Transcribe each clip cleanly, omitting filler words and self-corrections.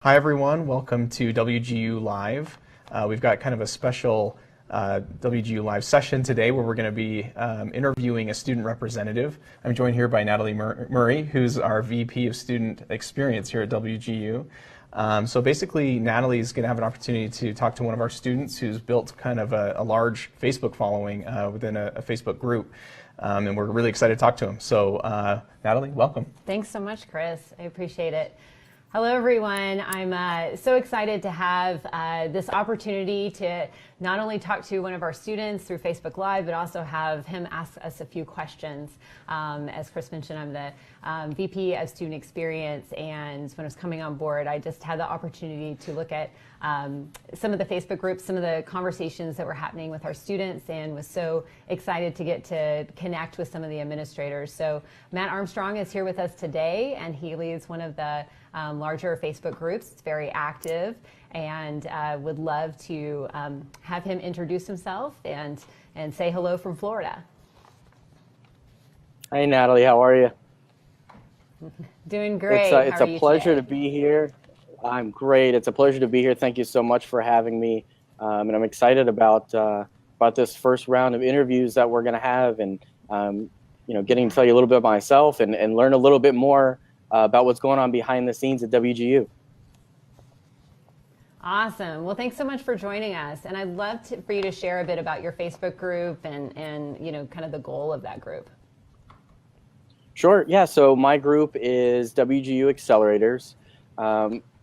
Hi everyone, welcome to WGU Live. We've got kind of a special WGU Live session today where we're going to be interviewing a student representative. I'm joined here by Natalie Murray, who's our VP of Student Experience here at WGU. So basically, Natalie's going to have an opportunity to talk to one of our students who's built kind of a large Facebook following within a Facebook group. And we're really excited to talk to him. So Natalie, welcome. Thanks so much, Chris. I appreciate it. Hello, everyone. I'm so excited to have this opportunity to not only talk to one of our students through Facebook Live, but also have him ask us a few questions. As Chris mentioned, I'm the VP of Student Experience, and when I was coming on board, I just had the opportunity to look at some of the Facebook groups, some of the conversations that were happening with our students, and was so excited to get to connect with some of the administrators. So Matt Armstrong is here with us today, and he leads one of the larger Facebook groups. It's very active, and would love to have him introduce himself and say hello from Florida. Hey, Natalie, how are you? Doing great. It's a pleasure to be here. I'm great. It's a pleasure to be here. Thank you so much for having me. And I'm excited about this first round of interviews that we're going to have, and getting to tell you a little bit about myself and learn a little bit more about what's going on behind the scenes at WGU. Awesome. Well, thanks so much for joining us. And I'd love for you to share a bit about your Facebook group and kind of the goal of that group. Sure. Yeah. So my group is WGU Accelerators.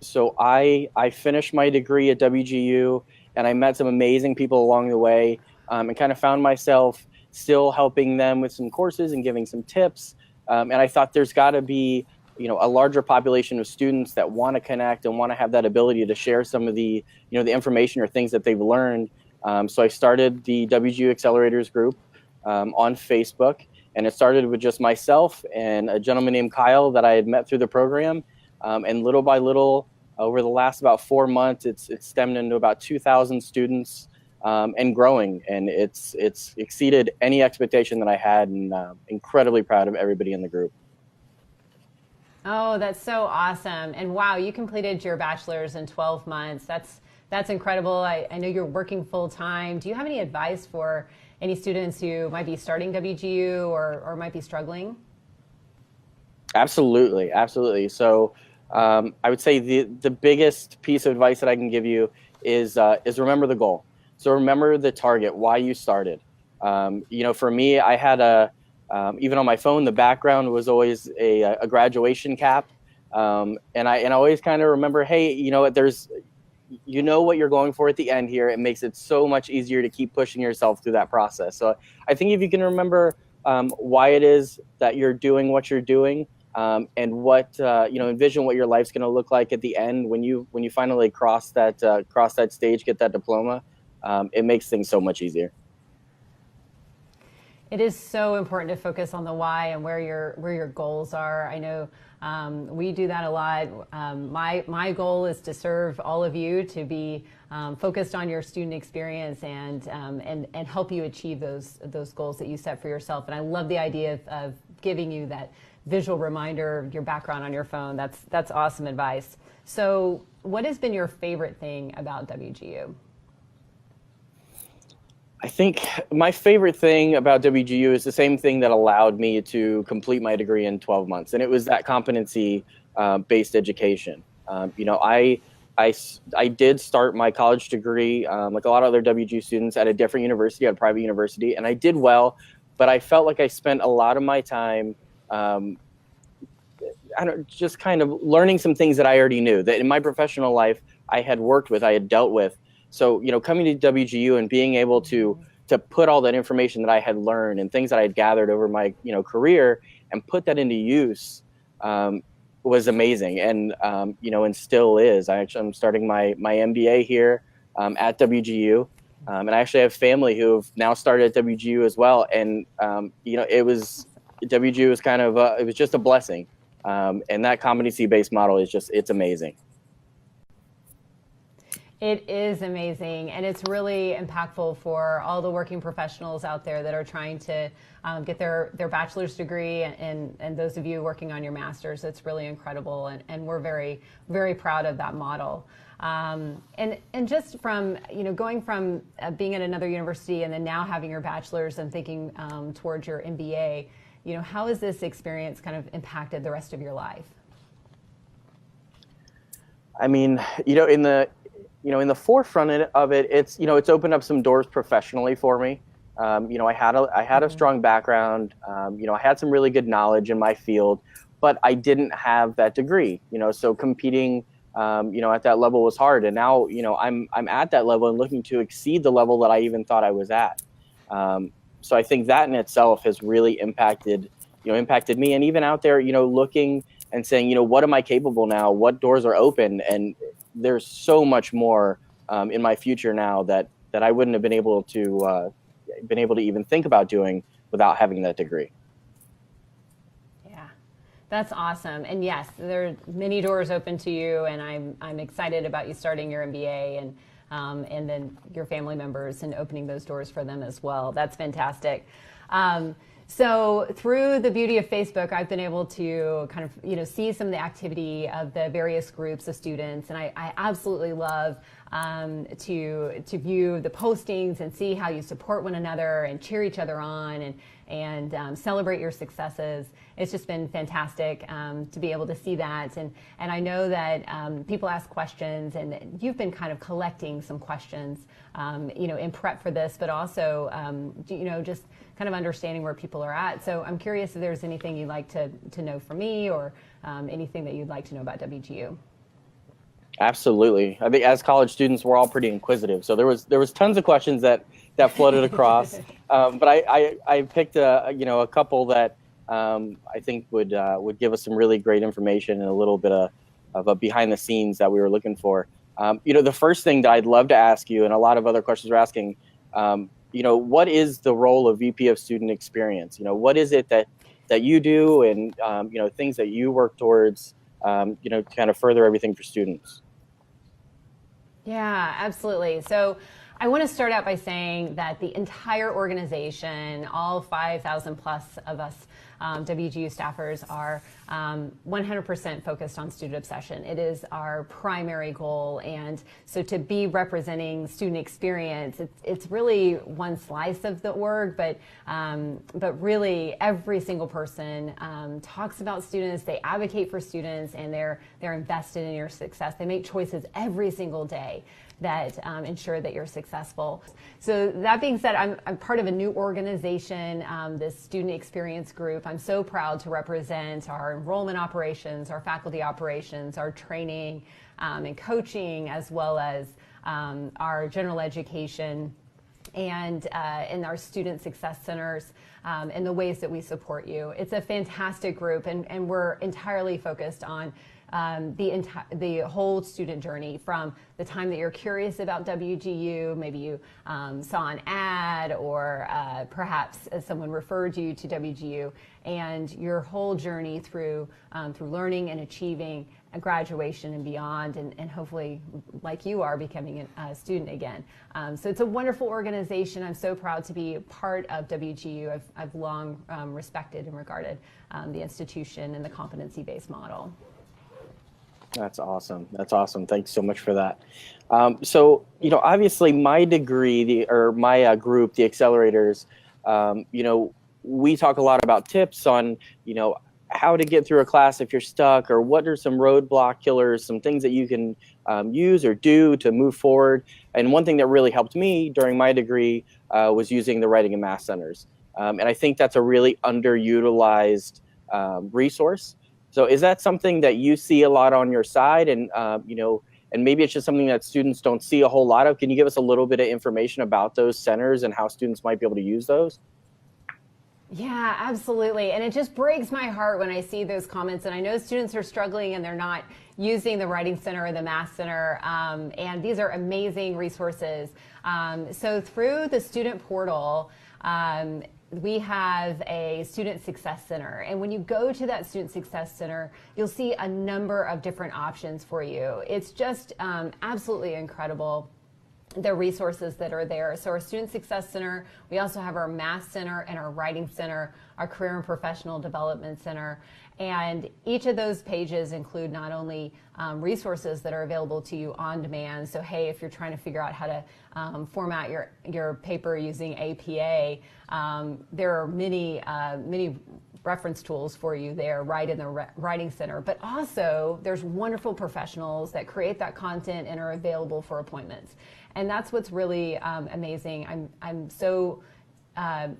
So I finished my degree at WGU, and I met some amazing people along the way, and kind of found myself still helping them with some courses and giving some tips. And I thought there's got to be a larger population of students that want to connect and want to have that ability to share some of the the information or things that they've learned. So I started the WGU Accelerators group on Facebook, and it started with just myself and a gentleman named Kyle that I had met through the program. And little by little, over the last about 4 months, it's stemmed into about 2,000 students and growing. And it's exceeded any expectation that I had, and incredibly proud of everybody in the group. Oh, that's so awesome. And wow, you completed your bachelor's in 12 months. That's incredible. I know you're working full time. Do you have any advice for any students who might be starting WGU or might be struggling? Absolutely. Absolutely. So I would say the biggest piece of advice that I can give you is remember the goal. So remember the target, why you started. For me, I had even on my phone, the background was always a graduation cap. And I always kind of remember, hey, there's, what you're going for at the end here. It makes it so much easier to keep pushing yourself through that process. So I think if you can remember why it is that you're doing what you're doing, and what, envision what your life's going to look like at the end when you finally cross that stage, get that diploma, it makes things so much easier. It is so important to focus on the why and where your goals are. I know we do that a lot. My goal is to serve all of you, to be focused on your student experience and help you achieve those goals that you set for yourself. And I love the idea of giving you that visual reminder of your background on your phone. That's awesome advice. So, what has been your favorite thing about WGU? I think my favorite thing about WGU is the same thing that allowed me to complete my degree in 12 months, and it was that competency-based education. I did start my college degree, like a lot of other WGU students, at a different university, at a private university, and I did well, but I felt like I spent a lot of my time just kind of learning some things that I already knew, that in my professional life I had worked with, I had dealt with. So, coming to WGU and being able to put all that information that I had learned and things that I had gathered over my, career and put that into use was amazing. And, and still is. I'm starting my MBA here at WGU. And I actually have family who have now started at WGU as well. And, WGU is kind of, it was just a blessing. And that competency-based model is it's amazing. It is amazing, and it's really impactful for all the working professionals out there that are trying to get their bachelor's degree, and those of you working on your master's. It's really incredible, and we're very, very proud of that model. And just from, going from being at another university and then now having your bachelor's and thinking towards your MBA, how has this experience kind of impacted the rest of your life? I mean, in the forefront of it, it's opened up some doors professionally for me. I had a strong background. I had some really good knowledge in my field, but I didn't have that degree. So competing, at that level was hard. And now, I'm at that level and looking to exceed the level that I even thought I was at. So I think that in itself has really impacted me. And even out there, looking and saying, what am I capable now? What doors are open? And there's so much more in my future now that I wouldn't have been able to even think about doing without having that degree. Yeah, that's awesome. And yes, there are many doors open to you, and I'm excited about you starting your MBA and then your family members and opening those doors for them as well. That's fantastic. So through the beauty of Facebook, I've been able to kind of, see some of the activity of the various groups of students. And I absolutely love to view the postings and see how you support one another and cheer each other on and celebrate your successes. It's just been fantastic to be able to see that. And I know that people ask questions, and you've been kind of collecting some questions, in prep for this, but also, just kind of understanding where people are at. So I'm curious if there's anything you'd like to know from me, or anything that you'd like to know about WGU. Absolutely. I think as college students, we're all pretty inquisitive. So there was tons of questions that floated across, but I picked a couple that I think would give us some really great information and a little bit of a behind the scenes that we were looking for. The first thing that I'd love to ask you, and a lot of other questions we're asking, what is the role of VP of Student Experience? What is it that you do, and things that you work towards, to kind of further everything for students? Yeah, absolutely. So I want to start out by saying that the entire organization, all 5,000 plus of us WGU staffers, are 100% focused on student obsession. It is our primary goal. And so to be representing student experience, it's really one slice of the org, but really every single person talks about students, they advocate for students, and they're invested in your success. They make choices every single day that ensure that you're successful. So that being said, I'm part of a new organization, this student experience group. I'm so proud to represent our enrollment operations, our faculty operations, our training and coaching, as well as our general education and in our student success centers, and the ways that we support you. It's a fantastic group, and we're entirely focused on the whole student journey, from the time that you're curious about WGU, maybe you saw an ad, or perhaps someone referred you to WGU, and your whole journey through learning and achieving a graduation and beyond, and hopefully, like you are, becoming a student again. So it's a wonderful organization. I'm so proud to be part of WGU. I've long respected and regarded the institution and the competency-based model. That's awesome. That's awesome. Thanks so much for that. So, obviously my degree, my group, the accelerators, we talk a lot about tips on, how to get through a class if you're stuck, or what are some roadblock killers, some things that you can use or do to move forward. And one thing that really helped me during my degree was using the writing and math centers. And I think that's a really underutilized resource. So is that something that you see a lot on your side, and and maybe it's just something that students don't see a whole lot of? Can you give us a little bit of information about those centers and how students might be able to use those? Yeah, absolutely. And it just breaks my heart when I see those comments. And I know students are struggling and they're not using the Writing Center or the Math Center. And these are amazing resources. So through the student portal, we have a Student Success Center. And when you go to that Student Success Center, you'll see a number of different options for you. It's just absolutely incredible, the resources that are there. So our Student Success Center, we also have our Math Center and our Writing Center, our Career and Professional Development Center. And each of those pages include not only resources that are available to you on demand. So, hey, if you're trying to figure out how to format your paper using APA, there are many reference tools for you there right in the Writing Center. But also, there's wonderful professionals that create that content and are available for appointments. And that's what's really amazing. I'm so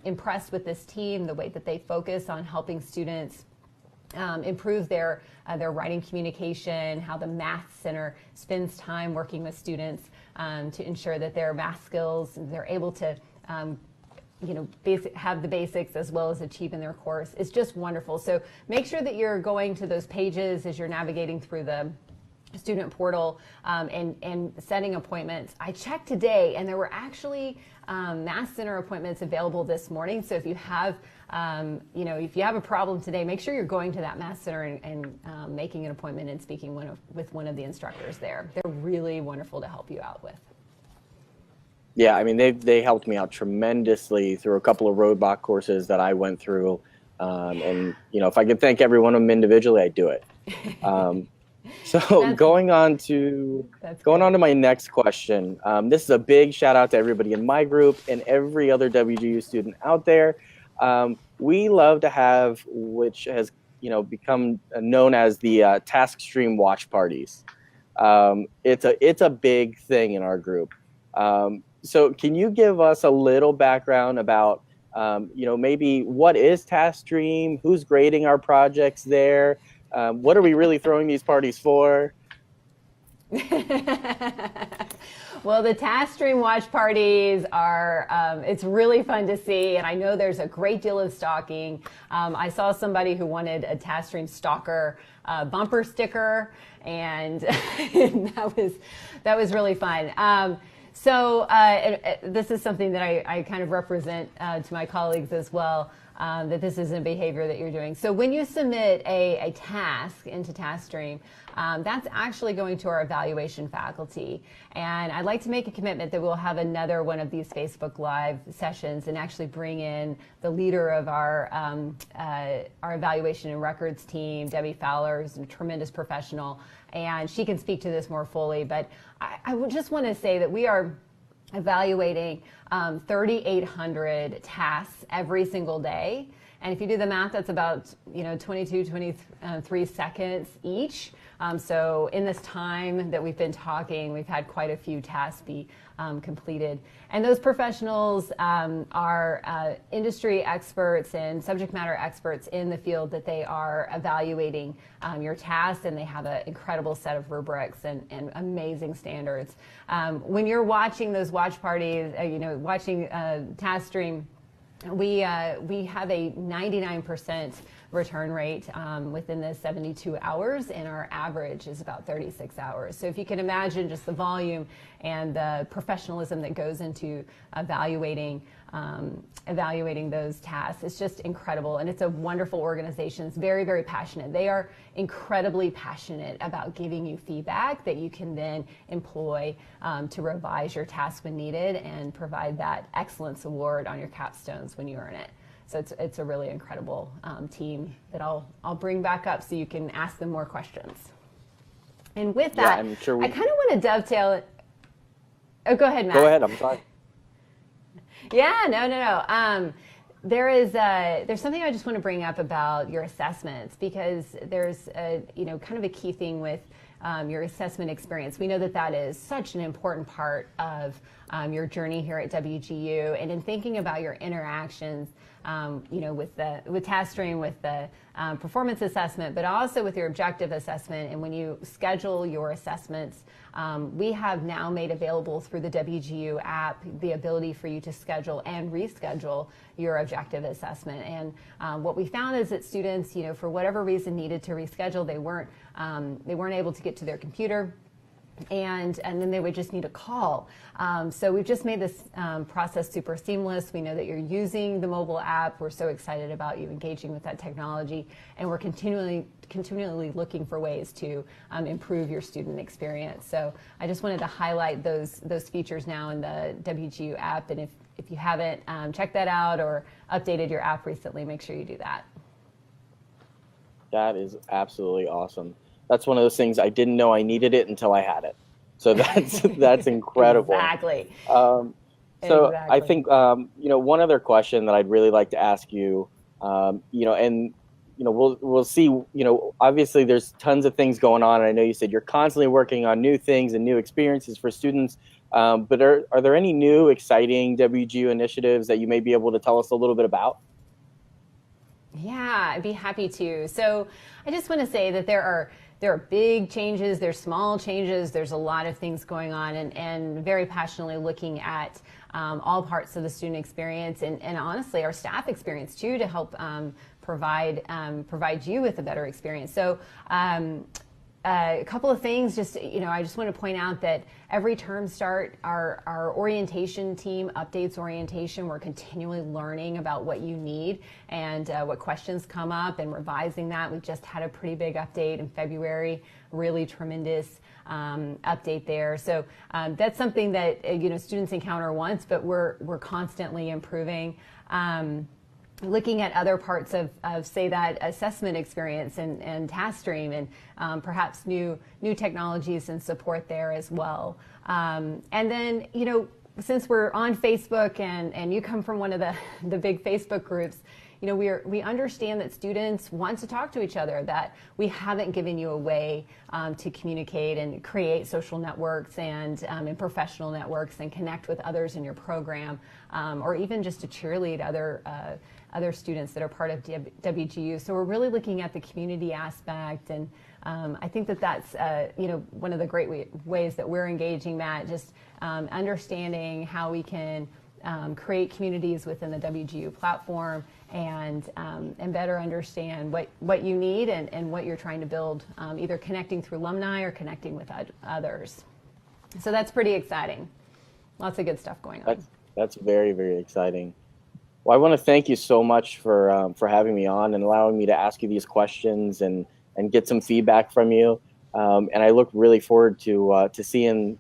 impressed with this team, the way that they focus on helping students improve their writing communication, how the Math Center spends time working with students to ensure that their math skills, they're able to have the basics as well as achieve in their course. It's just wonderful. So make sure that you're going to those pages as you're navigating through the student portal and setting appointments. I checked today and there were actually Math Center appointments available this morning. So if you have if you have a problem today, make sure you're going to that Math Center and making an appointment and speaking with one of the instructors there. They're really wonderful to help you out with. Yeah, I mean, they helped me out tremendously through a couple of roadblock courses that I went through. And, if I could thank every one of them individually, I'd do it. So going on to my next question. This is a big shout out to everybody in my group and every other WGU student out there. We love to have, which has become known as the Taskstream watch parties. It's a big thing in our group. So can you give us a little background about maybe what is Taskstream, who's grading our projects there? What are we really throwing these parties for? Well, the Taskstream watch parties are, it's really fun to see, and I know there's a great deal of stalking. I saw somebody who wanted a Taskstream stalker bumper sticker, and that was really fun. So this is something that I kind of represent to my colleagues as well, that this isn't a behavior that you're doing. So when you submit a task into Taskstream, that's actually going to our evaluation faculty. And I'd like to make a commitment that we'll have another one of these Facebook Live sessions and actually bring in the leader of our evaluation and records team, Debbie Fowler, who's a tremendous professional, and she can speak to this more fully. But I would just want to say that we are evaluating 3,800 tasks every single day. And if you do the math, that's about 22, 23 seconds each. So in this time that we've been talking, we've had quite a few tasks be completed. And those professionals are industry experts and subject matter experts in the field that they are evaluating your tasks, and they have an incredible set of rubrics and amazing standards. When you're watching those watch parties, watching Taskstream, we have a 99% return rate within the 72 hours, and our average is about 36 hours. So if you can imagine just the volume and the professionalism that goes into evaluating those tasks, it's just incredible. And it's a wonderful organization. It's very, very passionate. They are incredibly passionate about giving you feedback that you can then employ to revise your task when needed and provide that excellence award on your capstones when you earn it. So it's a really incredible team that I'll bring back up so you can ask them more questions. And with that, I'm sure I kind of want to dovetail it. Oh, go ahead, Matt. Go ahead. I'm sorry. Yeah, no. There's something I just want to bring up about your assessments, because there's kind of a key thing with your assessment experience. We know that is such an important part of your journey here at WGU, and in thinking about your interactions, with Taskstream, with the performance assessment, but also with your objective assessment. And when you schedule your assessments, we have now made available through the WGU app the ability for you to schedule and reschedule your objective assessment. And what we found is that students, for whatever reason, needed to reschedule. They weren't able to get to their computer and then they would just need a call. So we've just made this process super seamless. We know that you're using the mobile app. We're so excited about you engaging with that technology, and we're continually looking for ways to improve your student experience. So I just wanted to highlight those features now in the WGU app, and if you haven't checked that out or updated your app recently, make sure you do that. That is absolutely awesome. That's one of those things I didn't know I needed it until I had it. So that's incredible. Exactly. So Exactly. I think one other question that I'd really like to ask you, we'll see. Obviously there's tons of things going on, and I know you said you're constantly working on new things and new experiences for students. But are there any new exciting WGU initiatives that you may be able to tell us a little bit about? Yeah, I'd be happy to. So I just want to say that there are big changes, there's small changes, there's a lot of things going on, and very passionately looking at all parts of the student experience and honestly our staff experience too, to help provide you with a better experience. So a couple of things, I just want to point out that every term start, our orientation team updates orientation. We're continually learning about what you need and what questions come up and revising that. We just had a pretty big update in February, really tremendous update there. So that's something that students encounter once, but we're constantly improving. Looking at other parts of say that assessment experience and Taskstream and perhaps new technologies and support there as well. And then, since we're on Facebook and you come from one of the big Facebook groups, we understand that students want to talk to each other, that we haven't given you a way to communicate and create social networks and professional networks and connect with others in your program, or even just to cheerlead other students that are part of WGU. So we're really looking at the community aspect, and I think that's one of the great ways that we're engaging that, just understanding how we can create communities within the WGU platform and better understand what you need and what you're trying to build, either connecting through alumni or connecting with others. So that's pretty exciting. Lots of good stuff going on. That's very, very exciting. Well, I want to thank you so much for having me on and allowing me to ask you these questions and get some feedback from you. And I look really forward to seeing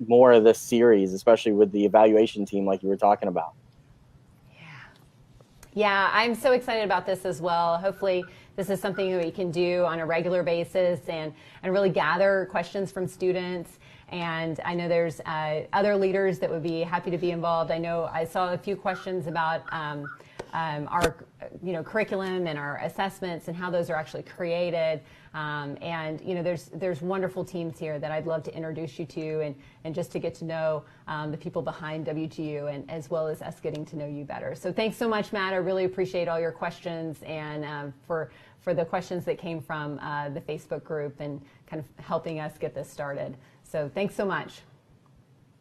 more of this series, especially with the evaluation team, like you were talking about. Yeah, I'm so excited about this as well. Hopefully this is something that we can do on a regular basis and really gather questions from students. And I know there's other leaders that would be happy to be involved. I know I saw a few questions about our curriculum and our assessments and how those are actually created. And there's wonderful teams here that I'd love to introduce you to and just to get to know the people behind WGU, and as well as us getting to know you better. So thanks so much, Matt. I really appreciate all your questions and for the questions that came from the Facebook group and kind of helping us get this started. So thanks so much.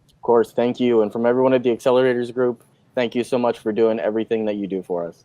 Of course, thank you. And from everyone at the Accelerators group, thank you so much for doing everything that you do for us.